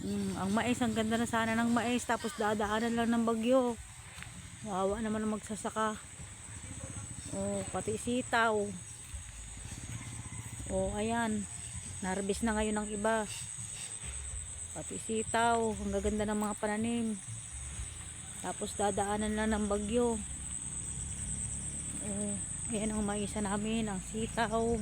Ang mais, ang ganda na sana ng mais, tapos dadaanan lang ng bagyo. Wawa naman ang magsasaka. Oh, pati sitaw. Oh, ayan. Narbis na ngayon ng iba. Pati sitaw, ang gaganda ng mga pananim. Tapos dadaanan lang ng bagyo. Oh, ayan ang maisa namin, ang sitaw.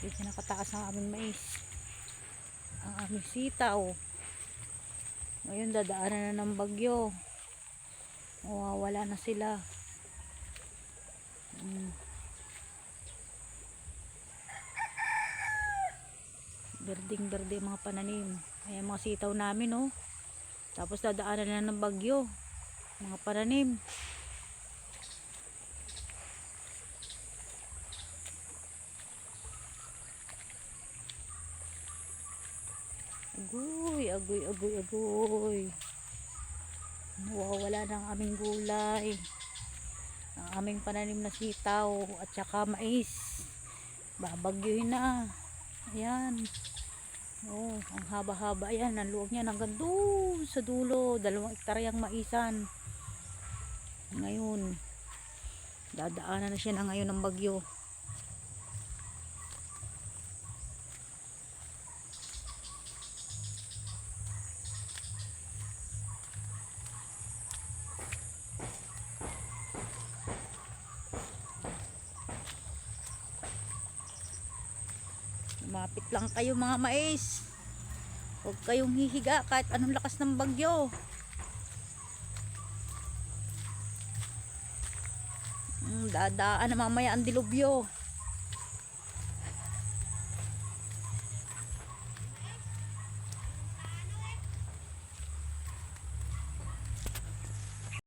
Dito nakataas ang aming mais, ang aming sitaw. Ngayon dadaanan na ng bagyo. Wala na sila. Berding berde mga pananim. Ayan mga sitaw namin, oh. Tapos dadaanan na ng bagyo mga pananim. Agoy, agoy, agoy, agoy. Nawawala na ang aming gulay, ang aming pananim na sitaw at saka mais. Babagyuhin na. Ayan. Oh, ang haba-haba yan. Ang luwag niyan hanggang doon sa dulo. 2 hektaryang maisan. Ngayon, dadaanan na siya na ngayon ng bagyo. Lumapit lang kayo mga mais. Huwag kayong hihiga kahit anong lakas ng bagyo. Dadaan na mamaya ang dilubyo.